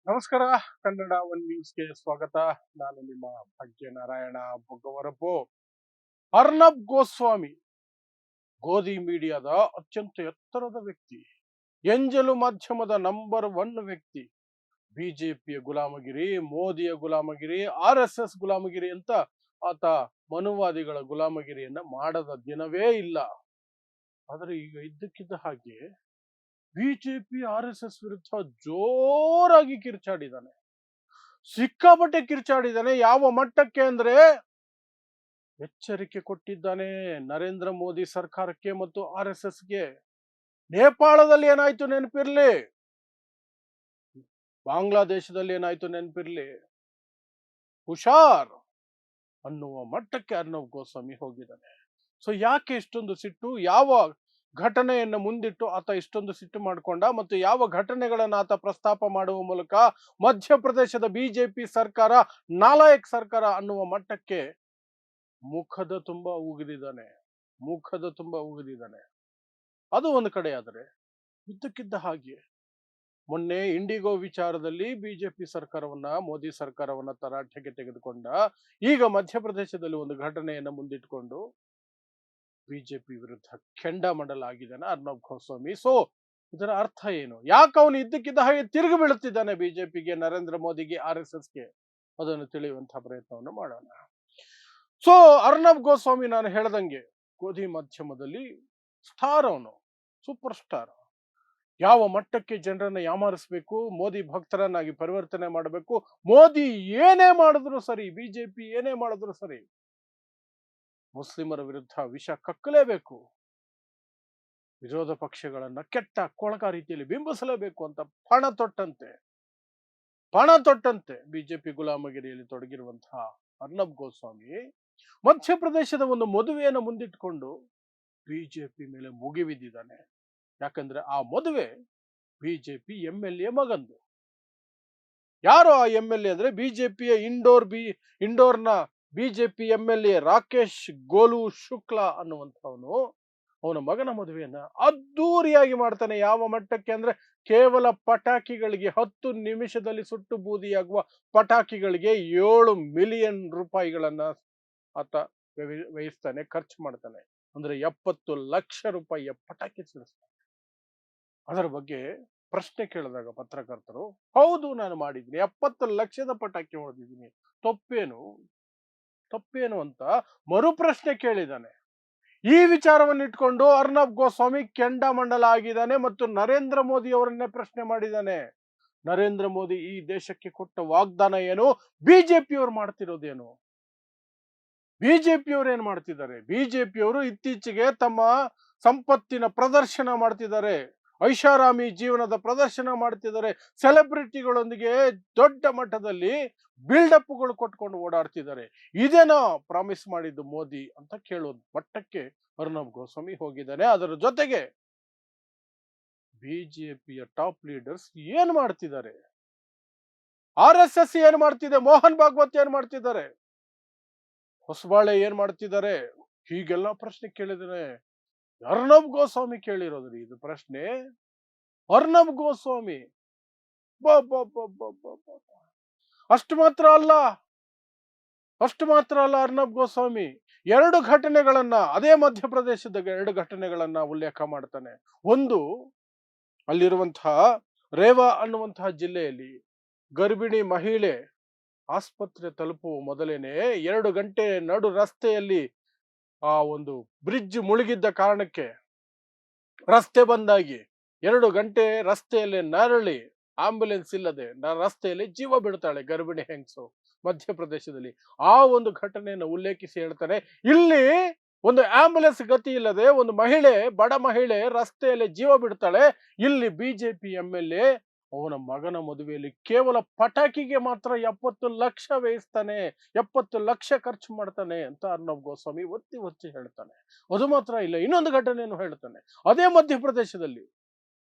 ನಮಸ್ಕಾರ. ಕನ್ನಡ ಒನ್ ನ್ಯೂಸ್ಗೆ ಸ್ವಾಗತ. ನಾನು ನಿಮ್ಮ ಭಾಗ್ಯನಾರಾಯಣ ಬೊಗ್ಗವರಪ್ಪು. ಅರ್ನಬ್ ಗೋಸ್ವಾಮಿ ಗೋಧಿ ಮೀಡಿಯಾದ ಅತ್ಯಂತ ಎತ್ತರದ ವ್ಯಕ್ತಿ, ಎಂಜಲು ಮಾಧ್ಯಮದ ನಂಬರ್ 1 ವ್ಯಕ್ತಿ. ಬಿಜೆಪಿಯ ಗುಲಾಮಗಿರಿ, ಮೋದಿಯ ಗುಲಾಮಗಿರಿ, RSS ಗುಲಾಮಗಿರಿ ಅಂತ ಆತ ಮನುವಾದಿಗಳ ಗುಲಾಮಗಿರಿಯನ್ನ ಮಾಡದ ದಿನವೇ ಇಲ್ಲ. ಆದರೆ ಈಗ ಇದ್ದಕ್ಕಿದ್ದ ಹಾಗೆ ಬಿಜೆಪಿ RSS ವಿರುದ್ಧ ಜೋರಾಗಿ ಕಿರ್ಚಾಡಿದ್ದಾನೆ, ಸಿಕ್ಕಾಪಟ್ಟೆ ಕಿರ್ಚಾಡಿದ್ದಾನೆ. ಯಾವ ಮಟ್ಟಕ್ಕೆ ಅಂದ್ರೆ ಎಚ್ಚರಿಕೆ ಕೊಟ್ಟಿದ್ದಾನೆ ನರೇಂದ್ರ ಮೋದಿ ಸರ್ಕಾರಕ್ಕೆ ಮತ್ತು RSSಗೆ. ನೇಪಾಳದಲ್ಲಿ ಏನಾಯ್ತು ನೆನಪಿರ್ಲಿ, ಬಾಂಗ್ಲಾದೇಶದಲ್ಲಿ ಏನಾಯ್ತು ನೆನಪಿರ್ಲಿ, ಹುಷಾರ್ ಅನ್ನುವ ಮಟ್ಟಕ್ಕೆ ಅರ್ನಬ್ ಗೋಸ್ವಾಮಿ ಹೋಗಿದ್ದಾನೆ. ಸೊ ಯಾಕೆ ಇಷ್ಟೊಂದು ಸಿಟ್ಟು? ಯಾವ ಘಟನೆಯನ್ನು ಮುಂದಿಟ್ಟು ಆತ ಇಷ್ಟೊಂದು ಸಿಟ್ಟು ಮಾಡಿಕೊಂಡ ಮತ್ತು ಯಾವ ಘಟನೆಗಳನ್ನು ಆತ ಪ್ರಸ್ತಾಪ ಮಾಡುವ ಮೂಲಕ ಮಧ್ಯಪ್ರದೇಶದ ಬಿಜೆಪಿ ಸರ್ಕಾರ ನಾಲಾಯಕ್ ಸರ್ಕಾರ ಅನ್ನುವ ಮಟ್ಟಕ್ಕೆ ಮುಖದ ತುಂಬ ಉಗಿದಿದ್ದಾನೆ. ಅದು ಒಂದು ಕಡೆ. ಆದರೆ ಇದ್ದಕ್ಕಿದ್ದ ಹಾಗೆ ಮೊನ್ನೆ ಇಂಡಿಗೋ ವಿಚಾರದಲ್ಲಿ ಬಿಜೆಪಿ ಸರ್ಕಾರವನ್ನ, ಮೋದಿ ಸರ್ಕಾರವನ್ನ ತರಾಟೆಗೆ ತೆಗೆದುಕೊಂಡ, ಈಗ ಮಧ್ಯಪ್ರದೇಶದಲ್ಲಿ ಒಂದು ಘಟನೆಯನ್ನು ಮುಂದಿಟ್ಟುಕೊಂಡು ಬಿಜೆಪಿ ವಿರುದ್ಧ ಕೆಂಡಾಮಂಡಲಾಗಿದ್ದಾನೆ ಅರ್ನಬ್ ಗೋಸ್ವಾಮಿ. ಸೊ ಇದರ ಅರ್ಥ ಏನು? ಯಾಕೆ ಅವನು ಇದ್ದಕ್ಕಿದ್ದ ಹಾಗೆ ತಿರುಗಿ ಬೀಳುತ್ತಿದ್ದಾನೆ ಬಿಜೆಪಿಗೆ, ನರೇಂದ್ರ ಮೋದಿಗೆ, RSSಗೆ? ಅದನ್ನು ತಿಳಿಯುವಂತಹ ಪ್ರಯತ್ನವನ್ನು ಮಾಡೋಣ. ಸೊ ಅರ್ನಬ್ ಗೋಸ್ವಾಮಿ, ನಾನು ಹೇಳ್ದಂಗೆ ಗೋಧಿ ಮಾಧ್ಯಮದಲ್ಲಿ ಸ್ಟಾರ್, ಅವನು ಸೂಪರ್ ಸ್ಟಾರ್. ಯಾವ ಮಟ್ಟಕ್ಕೆ ಜನರನ್ನ ಯಾಮಾರಿಸಬೇಕು, ಮೋದಿ ಭಕ್ತರನ್ನಾಗಿ ಪರಿವರ್ತನೆ ಮಾಡಬೇಕು, ಮೋದಿ ಏನೇ ಮಾಡಿದ್ರು ಸರಿ, ಬಿಜೆಪಿ ಏನೇ ಮಾಡಿದ್ರು ಸರಿ, ಮುಸ್ಲಿಮರ ವಿರುದ್ಧ ವಿಷ ಕಕ್ಕಲೇಬೇಕು, ವಿರೋಧ ಪಕ್ಷಗಳನ್ನ ಕೆಟ್ಟ ಕೊಳಕ ರೀತಿಯಲ್ಲಿ ಬಿಂಬಿಸಲೇಬೇಕು ಅಂತ ಪಣ ತೊಟ್ಟಂತೆ ಬಿಜೆಪಿ ಗುಲಾಮಗಿರಿಯಲ್ಲಿ ತೊಡಗಿರುವಂತಹ ಅರ್ನಬ್ ಗೋಸ್ವಾಮಿ ಮಧ್ಯಪ್ರದೇಶದ ಒಂದು ಮದುವೆಯನ್ನು ಮುಂದಿಟ್ಟುಕೊಂಡು ಬಿಜೆಪಿ ಮೇಲೆ ಮುಗಿಬಿದ್ದಿದ್ದಾನೆ. ಯಾಕಂದ್ರೆ ಆ ಮದುವೆ ಬಿಜೆಪಿ MLA ಮಗಂದು. ಯಾರು ಆ MLA ಅಂದ್ರೆ ಬಿಜೆಪಿಯ ಇಂಡೋರ್ನ ಬಿಜೆಪಿ MLA ರಾಕೇಶ್ ಗೋಲು ಶುಕ್ಲಾ ಅನ್ನುವಂಥವನು ಅವನ ಮಗನ ಮದುವೆಯನ್ನ ಅದ್ದೂರಿಯಾಗಿ ಮಾಡ್ತಾನೆ. ಯಾವ ಮಟ್ಟಕ್ಕೆ ಅಂದ್ರೆ ಕೇವಲ ಪಟಾಕಿಗಳಿಗೆ 10 ನಿಮಿಷದಲ್ಲಿ ಸುಟ್ಟು ಬೂದಿಯಾಗುವ ಪಟಾಕಿಗಳಿಗೆ 7 ಮಿಲಿಯನ್ ರೂಪಾಯಿಗಳನ್ನ ಆತ ವ್ಯಯಿಸ್ತಾನೆ, ಖರ್ಚು ಮಾಡ್ತಾನೆ. ಅಂದ್ರೆ 70 ಲಕ್ಷ ರೂಪಾಯಿಯ ಪಟಾಕಿ ಸಿಡಿಸ್ತಾನೆ. ಅದರ ಬಗ್ಗೆ ಪ್ರಶ್ನೆ ಕೇಳಿದಾಗ ಪತ್ರಕರ್ತರು, ಹೌದು ನಾನು ಮಾಡಿದ್ದೀನಿ, 70 ಲಕ್ಷದ ಪಟಾಕಿ ಹೊಡೆದಿದ್ದೀನಿ, ತಪ್ಪೇನು ಅಂತ ಮರುಪ್ರಶ್ನೆ ಕೇಳಿದ್ದಾನೆ. ಈ ವಿಚಾರವನ್ನು ಇಟ್ಕೊಂಡು ಅರ್ನಬ್ ಗೋಸ್ವಾಮಿ ಕೆಂಡಾಮಂಡಲ ಆಗಿದ್ದಾನೆ ಮತ್ತು ನರೇಂದ್ರ ಮೋದಿ ಅವರನ್ನೇ ಪ್ರಶ್ನೆ ಮಾಡಿದ್ದಾನೆ. ನರೇಂದ್ರ ಮೋದಿ ಈ ದೇಶಕ್ಕೆ ಕೊಟ್ಟ ವಾಗ್ದಾನ ಏನು? ಬಿಜೆಪಿಯವರು ಮಾಡ್ತಿರೋದೇನು? ಬಿಜೆಪಿಯವರು ಏನ್ ಮಾಡ್ತಿದ್ದಾರೆ? ಬಿಜೆಪಿಯವರು ಇತ್ತೀಚೆಗೆ ತಮ್ಮ ಸಂಪತ್ತಿನ ಪ್ರದರ್ಶನ ಮಾಡ್ತಿದ್ದಾರೆ, ಐಷಾರಾಮಿ ಜೀವನದ ಪ್ರದರ್ಶನ ಮಾಡ್ತಿದ್ದಾರೆ, ಸೆಲೆಬ್ರಿಟಿಗಳೊಂದಿಗೆ ದೊಡ್ಡ ಮಟ್ಟದಲ್ಲಿ ಬಿಲ್ಡಪ್ಗಳು ಕೊಟ್ಕೊಂಡು ಓಡಾಡ್ತಿದ್ದಾರೆ. ಇದೇನೋ ಪ್ರಾಮಿಸ್ ಮಾಡಿದ್ದು ಮೋದಿ ಅಂತ ಕೇಳೋದು ಮಟ್ಟಕ್ಕೆ ಅರ್ನಬ್ ಗೋಸ್ವಾಮಿ ಹೋಗಿದ್ದಾನೆ. ಅದರ ಜೊತೆಗೆ ಬಿಜೆಪಿಯ ಟಾಪ್ ಲೀಡರ್ಸ್ ಏನ್ ಮಾಡ್ತಿದ್ದಾರೆ, RSS ಏನ್ ಮಾಡ್ತಿದೆ, ಮೋಹನ್ ಭಾಗವತ್ ಏನ್ ಮಾಡ್ತಿದ್ದಾರೆ, ಹೊಸಬಾಳೆ ಏನ್ ಮಾಡ್ತಿದ್ದಾರೆ, ಹೀಗೆಲ್ಲ ಪ್ರಶ್ನೆ ಕೇಳಿದಾನೆ ಅರ್ನಬ್ ಗೋಸ್ವಾಮಿ. ಕೇಳಿರೋದ್ರಿ ಇದು ಪ್ರಶ್ನೆ ಅರ್ನಬ್ ಗೋಸ್ವಾಮಿ. ಅಷ್ಟು ಮಾತ್ರ ಅಲ್ಲ, ಅರ್ನಬ್ ಗೋಸ್ವಾಮಿ ಅದೇ ಮಧ್ಯಪ್ರದೇಶದ 2 ಘಟನೆಗಳನ್ನ ಉಲ್ಲೇಖ ಮಾಡ್ತಾನೆ. ಒಂದು, ಅಲ್ಲಿರುವಂತಹ ರೇವಾ ಅನ್ನುವಂತಹ ಜಿಲ್ಲೆಯಲ್ಲಿ ಗರ್ಭಿಣಿ ಮಹಿಳೆ ಆಸ್ಪತ್ರೆ ತಲುಪುವ ಮೊದಲೇನೆ 2 ಗಂಟೆ ನಡು ರಸ್ತೆಯಲ್ಲಿ ಆ ಒಂದು ಬ್ರಿಡ್ಜ್ ಮುಳುಗಿದ್ದ ಕಾರಣಕ್ಕೆ ರಸ್ತೆ ಬಂದಾಗಿ 2 ಗಂಟೆ ರಸ್ತೆಯಲ್ಲಿ ನರಳಿ ಆಂಬ್ಯುಲೆನ್ಸ್ ಇಲ್ಲದೆ ರಸ್ತೆಯಲ್ಲಿ ಜೀವ ಬಿಡ್ತಾಳೆ ಗರ್ಭಿಣಿ ಹೆಂಗಸು ಮಧ್ಯಪ್ರದೇಶದಲ್ಲಿ. ಆ ಒಂದು ಘಟನೆಯನ್ನು ಉಲ್ಲೇಖಿಸಿ ಹೇಳ್ತಾನೆ, ಇಲ್ಲಿ ಒಂದು ಆಂಬ್ಯುಲೆನ್ಸ್ ಗತಿ ಇಲ್ಲದೆ ಒಂದು ಬಡ ಮಹಿಳೆ ರಸ್ತೆಯಲ್ಲಿ ಜೀವ ಬಿಡ್ತಾಳೆ. ಇಲ್ಲಿ ಬಿಜೆಪಿ MLA ಅವನ ಮಗನ ಮದುವೆಯಲ್ಲಿ ಕೇವಲ ಪಟಾಕಿಗೆ ಮಾತ್ರ 70 ಲಕ್ಷ ವ್ಯಯಿಸ್ತಾನೆ, 70 ಲಕ್ಷ ಖರ್ಚು ಮಾಡ್ತಾನೆ ಅಂತ ಅರ್ನಬ್ ಗೋಸ್ವಾಮಿ ಒತ್ತಿ ಹೇಳ್ತಾನೆ. ಅದು ಮಾತ್ರ ಇಲ್ಲ, ಇನ್ನೊಂದು ಘಟನೆಯನ್ನು ಹೇಳ್ತಾನೆ. ಅದೇ ಮಧ್ಯಪ್ರದೇಶದಲ್ಲಿ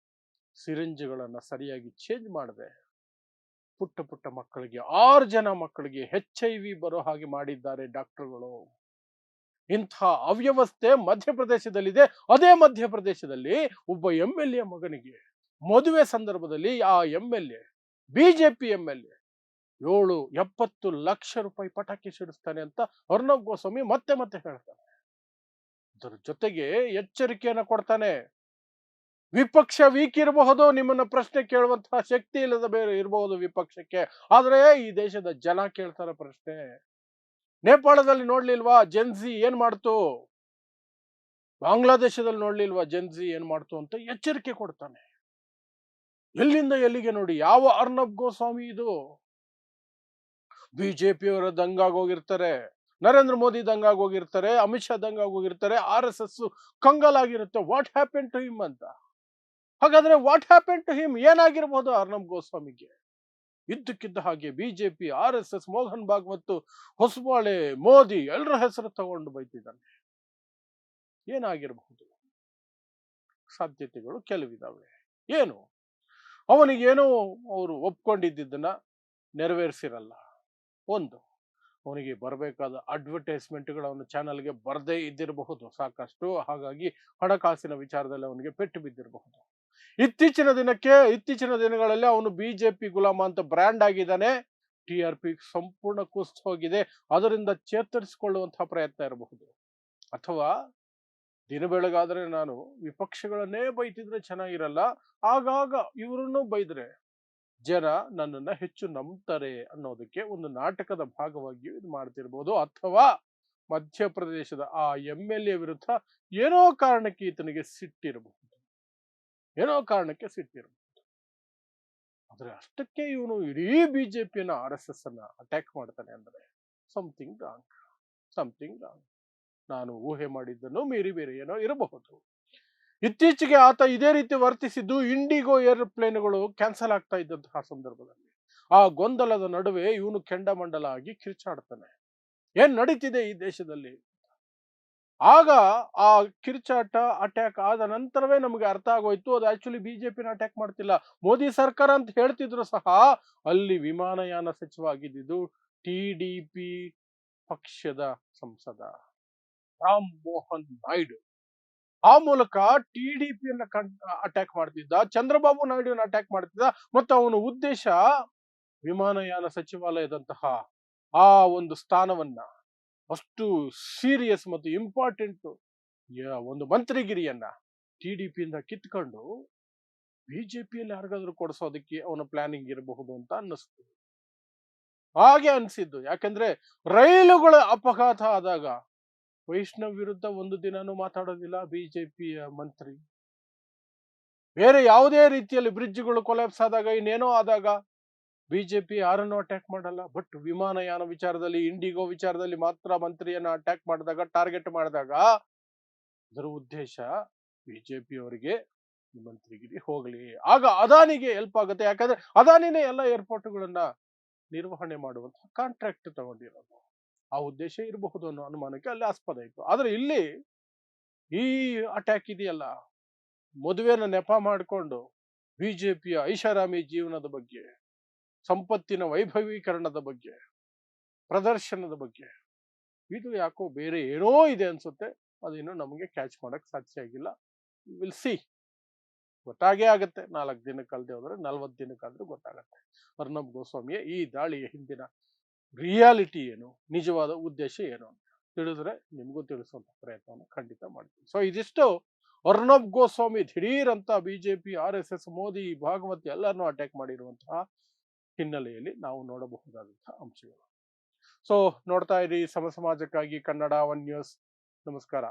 ಸಿರಿಂಜ್ಗಳನ್ನ ಸರಿಯಾಗಿ ಚೇಂಜ್ ಮಾಡದೆ ಪುಟ್ಟ ಮಕ್ಕಳಿಗೆ 6 ಜನ ಮಕ್ಕಳಿಗೆ HIV ಬರೋ ಹಾಗೆ ಮಾಡಿದ್ದಾರೆ ಡಾಕ್ಟರ್ಗಳು. ಇಂಥ ಅವ್ಯವಸ್ಥೆ ಮಧ್ಯಪ್ರದೇಶದಲ್ಲಿದೆ. ಅದೇ ಮಧ್ಯಪ್ರದೇಶದಲ್ಲಿ ಒಬ್ಬ MLA ಮಗನಿಗೆ ಮದುವೆ ಸಂದರ್ಭದಲ್ಲಿ ಆ MLA ಬಿಜೆಪಿ MLA 70 ಲಕ್ಷ ರೂಪಾಯಿ ಪಟಾಕಿ ಸಿಡಿಸ್ತಾನೆ ಅಂತ ಅರ್ನಬ್ ಗೋಸ್ವಾಮಿ ಮತ್ತೆ ಮತ್ತೆ ಹೇಳ್ತಾನೆ. ಅದರ ಜೊತೆಗೆ ಎಚ್ಚರಿಕೆಯನ್ನ ಕೊಡ್ತಾನೆ, ವಿಪಕ್ಷ ವೀಕ್ ಇರಬಹುದು, ನಿಮ್ಮನ್ನ ಪ್ರಶ್ನೆ ಕೇಳುವಂತಹ ಶಕ್ತಿ ಇಲ್ಲದ ಬೇರೆ ಇರಬಹುದು ವಿಪಕ್ಷಕ್ಕೆ, ಆದ್ರೆ ಈ ದೇಶದ ಜನ ಕೇಳ್ತಾರ ಪ್ರಶ್ನೆ. ನೇಪಾಳದಲ್ಲಿ ನೋಡ್ಲಿಲ್ವಾ ಜೆನ್ಸಿ ಏನ್ ಮಾಡ್ತು, ಬಾಂಗ್ಲಾದೇಶದಲ್ಲಿ ನೋಡ್ಲಿಲ್ವಾ ಜೆನ್ಸಿ ಏನ್ ಮಾಡ್ತು ಅಂತ ಎಚ್ಚರಿಕೆ ಕೊಡ್ತಾನೆ. ಎಲ್ಲಿಂದ ಎಲ್ಲಿಗೆ ನೋಡಿ, ಯಾವ ಅರ್ನಬ್ ಗೋಸ್ವಾಮಿ ಇದು? ಬಿಜೆಪಿಯವರ ದಂಗಾಗೋಗಿರ್ತಾರೆ, ನರೇಂದ್ರ ಮೋದಿ ದಂಗಾಗೋಗಿರ್ತಾರೆ, ಅಮಿತ್ ಶಾ ದಂಗಾಗೋಗಿರ್ತಾರೆ, RSS ಕಂಗಾಲಾಗಿರುತ್ತೆ, ವಾಟ್ ಹ್ಯಾಪನ್ ಟು ಹಿಮ್ ಅಂತ. ಹಾಗಾದ್ರೆ ವಾಟ್ ಹ್ಯಾಪನ್ ಟು ಹಿಮ್, ಏನಾಗಿರ್ಬೋದು ಅರ್ನಬ್ ಗೋಸ್ವಾಮಿಗೆ? ಇದ್ದಕ್ಕಿದ್ದ ಹಾಗೆ ಬಿಜೆಪಿ, RSS, ಮೋಹನ್ ಭಾಗವತ್, ಹೊಸಬಾಳೆ, ಮೋದಿ ಎಲ್ಲರ ಹೆಸರು ತಗೊಂಡು ಬೈತಿದ್ದಾನೆ. ಏನಾಗಿರಬಹುದು? ಸಾಧ್ಯತೆಗಳು ಕೆಲವಿದಾವೆ. ಏನು, ಅವನಿಗೇನೋ ಅವರು ಒಪ್ಕೊಂಡಿದ್ದನ್ನ ನೆರವೇರಿಸಿರಲ್ಲ. ಒಂದು, ಅವನಿಗೆ ಬರಬೇಕಾದ ಅಡ್ವರ್ಟೈಸ್ಮೆಂಟ್ಗಳು ಅವನ ಚಾನಲ್ಗೆ ಬರದೇ ಇದ್ದಿರಬಹುದು ಸಾಕಷ್ಟು, ಹಾಗಾಗಿ ಹಣಕಾಸಿನ ವಿಚಾರದಲ್ಲಿ ಅವನಿಗೆ ಪೆಟ್ಟು ಬಿದ್ದಿರಬಹುದು. ಇತ್ತೀಚಿನ ದಿನಗಳಲ್ಲಿ ಅವನು ಬಿಜೆಪಿ ಗುಲಾಮ ಅಂತ ಬ್ರ್ಯಾಂಡ್ ಆಗಿದ್ದಾನೆ, TRP ಸಂಪೂರ್ಣ ಕುಸಿದು ಹೋಗಿದೆ, ಅದರಿಂದ ಚೇತರಿಸಿಕೊಳ್ಳುವಂತಹ ಪ್ರಯತ್ನ ಇರಬಹುದು. ಅಥವಾ ದಿನ ಬೆಳಗಾದ್ರೆ ನಾನು ವಿಪಕ್ಷಗಳನ್ನೇ ಬೈತಿದ್ರೆ ಚೆನ್ನಾಗಿರಲ್ಲ, ಆಗಾಗ ಇವರನ್ನು ಬೈದ್ರೆ ಜನ ನನ್ನನ್ನ ಹೆಚ್ಚು ನಂಬ್ತಾರೆ ಅನ್ನೋದಕ್ಕೆ ಒಂದು ನಾಟಕದ ಭಾಗವಾಗಿ ಇದು ಮಾಡ್ತಿರ್ಬೋದು. ಅಥವಾ ಮಧ್ಯಪ್ರದೇಶದ ಆ MLA ವಿರುದ್ಧ ಏನೋ ಕಾರಣಕ್ಕೆ ಈತನಿಗೆ ಸಿಟ್ಟಿರಬಹುದು, ಆದ್ರೆ ಅಷ್ಟಕ್ಕೆ ಇವನು ಇಡೀ ಬಿಜೆಪಿಯನ್ನ RSS ಅನ್ನ ಅಟ್ಯಾಕ್ ಮಾಡ್ತಾನೆ ಅಂದ್ರೆ ಸಮಥಿಂಗ್ ರಾಂಗ್. ನಾನು ಊಹೆ ಮಾಡಿದ್ದನ್ನು ಮೀರಿ ಬೇರೆ ಏನೋ ಇರಬಹುದು. ಇತ್ತೀಚೆಗೆ ಆತ ಇದೇ ರೀತಿ ವರ್ತಿಸಿದ್ದು ಇಂಡಿಗೋ ಏರೋಪ್ಲೇನ್ಗಳು ಕ್ಯಾನ್ಸಲ್ ಆಗ್ತಾ ಇದ್ದಂತಹ ಸಂದರ್ಭದಲ್ಲಿ. ಆ ಗೊಂದಲದ ನಡುವೆ ಇವನು ಕೆಂಡಮಂಡಲ ಆಗಿ ಕಿರ್ಚಾಡ್ತಾನೆ, ಏನ್ ನಡೀತಿದೆ ಈ ದೇಶದಲ್ಲಿ. ಆಗ ಆ ಕಿರ್ಚಾಟ ಅಟ್ಯಾಕ್ ಆದ ನಂತರವೇ ನಮಗೆ ಅರ್ಥ ಆಗೋಯ್ತು, ಅದು ಆಕ್ಚುಲಿ ಬಿಜೆಪಿನ ಅಟ್ಯಾಕ್ ಮಾಡ್ತಿಲ್ಲ, ಮೋದಿ ಸರ್ಕಾರ ಅಂತ ಹೇಳ್ತಿದ್ರು ಸಹ ಅಲ್ಲಿ ವಿಮಾನಯಾನ ಸಚಿವ ಆಗಿದ್ದು TDP ಪಕ್ಷದ ಸಂಸದ ರಾಮ್ ಮೋಹನ್ ನಾಯ್ಡು. ಆ ಮೂಲಕ TDPಯನ್ನ ಅಟ್ಯಾಕ್ ಮಾಡ್ತಿದ್ದ, ಚಂದ್ರಬಾಬು ನಾಯ್ಡುನ ಅಟ್ಯಾಕ್ ಮಾಡ್ತಿದ್ದ, ಮತ್ತು ಅವನ ಉದ್ದೇಶ ವಿಮಾನಯಾನ ಸಚಿವಾಲಯದಂತಹ ಆ ಒಂದು ಸ್ಥಾನವನ್ನ, ಅಷ್ಟು ಸೀರಿಯಸ್ ಮತ್ತು ಇಂಪಾರ್ಟೆಂಟ್ ಒಂದು ಮಂತ್ರಿಗಿರಿಯನ್ನ TDPಯಿಂದ ಕಿತ್ಕೊಂಡು ಬಿಜೆಪಿಯಲ್ಲಿ ಯಾರಿಗಾದ್ರೂ ಕೊಡಿಸೋದಕ್ಕೆ ಅವನ ಪ್ಲಾನಿಂಗ್ ಇರಬಹುದು ಅಂತ ಅನ್ನಿಸ್ತು. ಹಾಗೆ ಅನ್ಸಿದ್ದು, ಯಾಕಂದ್ರೆ ರೈಲುಗಳ ಅಪಘಾತ ಆದಾಗ ವೈಷ್ಣವ್ ವಿರುದ್ಧ ಒಂದು ದಿನಾನೂ ಮಾತಾಡೋದಿಲ್ಲ ಬಿಜೆಪಿಯ ಮಂತ್ರಿ. ಬೇರೆ ಯಾವುದೇ ರೀತಿಯಲ್ಲಿ ಬ್ರಿಡ್ಜ್ಗಳು ಕೊಲ್ಯಾಪ್ಸ್ ಆದಾಗ, ಇನ್ನೇನೋ ಆದಾಗ ಬಿಜೆಪಿ ಯಾರನ್ನು ಅಟ್ಯಾಕ್ ಮಾಡಲ್ಲ. ಬಟ್ ವಿಮಾನಯಾನ ವಿಚಾರದಲ್ಲಿ, ಇಂಡಿಗೋ ವಿಚಾರದಲ್ಲಿ ಮಾತ್ರ ಮಂತ್ರಿಯನ್ನ ಅಟ್ಯಾಕ್ ಮಾಡಿದಾಗ, ಟಾರ್ಗೆಟ್ ಮಾಡಿದಾಗ ಅದರ ಉದ್ದೇಶ ಬಿಜೆಪಿ ಅವರಿಗೆ ಮಂತ್ರಿಗಿರಿ ಹೋಗ್ಲಿ, ಆಗ ಅದಾನಿಗೆ ಹೆಲ್ಪ್ ಆಗುತ್ತೆ. ಯಾಕಂದ್ರೆ ಅದಾನಿನೇ ಎಲ್ಲ ಏರ್ಪೋರ್ಟ್ಗಳನ್ನ ನಿರ್ವಹಣೆ ಮಾಡುವಂತಹ ಕಾಂಟ್ರಾಕ್ಟ್ ತಗೊಂಡಿರೋದು. ಆ ಉದ್ದೇಶ ಇರಬಹುದು ಅನ್ನೋ ಅನುಮಾನಕ್ಕೆ ಅಲ್ಲಿ ಆಸ್ಪದ ಇತ್ತು. ಆದ್ರೆ ಇಲ್ಲಿ ಈ ಅಟ್ಯಾಕ್ ಇದೆಯಲ್ಲ, ಮದುವೆನ ನೆಪ ಮಾಡಿಕೊಂಡು ಬಿಜೆಪಿಯ ಐಷಾರಾಮಿ ಜೀವನದ ಬಗ್ಗೆ, ಸಂಪತ್ತಿನ ವೈಭವೀಕರಣದ ಬಗ್ಗೆ, ಪ್ರದರ್ಶನದ ಬಗ್ಗೆ, ಇದು ಯಾಕೋ ಬೇರೆ ಏನೋ ಇದೆ ಅನ್ಸುತ್ತೆ. ಅದೇನು ನಮಗೆ ಕ್ಯಾಚ್ ಮಾಡಕ್ ಸಾಧ್ಯ ಆಗಿಲ್ಲ. ವಿಲ್ ಸಿ, ಗೊತ್ತಾಗೇ ಆಗತ್ತೆ. 4 ದಿನಕ್ಕಲ್ದೆ ಹೋದ್ರೆ 40 ದಿನಕ್ಕಾದ್ರೂ ಗೊತ್ತಾಗತ್ತೆ ಅರ್ನಬ್ ಗೋಸ್ವಾಮಿಯ ಈ ದಾಳಿಯ ಹಿಂದಿನ ರಿಯಾಲಿಟಿ ಏನು, ನಿಜವಾದ ಉದ್ದೇಶ ಏನು ಅಂತ ತಿಳಿದ್ರೆ ನಿಮಗೂ ತಿಳಿಸುವಂತ ಪ್ರಯತ್ನವನ್ನು ಖಂಡಿತ ಮಾಡ್ತೀನಿ. ಸೊ ಇದಿಷ್ಟು ಅರ್ನಬ್ ಗೋಸ್ವಾಮಿ ದಿಢೀರ್ ಅಂತ ಬಿಜೆಪಿ, RSS, ಮೋದಿ, ಭಾಗವತ್ ಎಲ್ಲರನ್ನೂ ಅಟ್ಯಾಕ್ ಮಾಡಿರುವಂತಹ ಹಿನ್ನೆಲೆಯಲ್ಲಿ ನಾವು ನೋಡಬಹುದಾದಂತಹ ಅಂಶಗಳು. ಸೊ ನೋಡ್ತಾ ಇರಿ ಸಮಾಜಕ್ಕಾಗಿ ಕನ್ನಡ 1 ನ್ಯೂಸ್. ನಮಸ್ಕಾರ.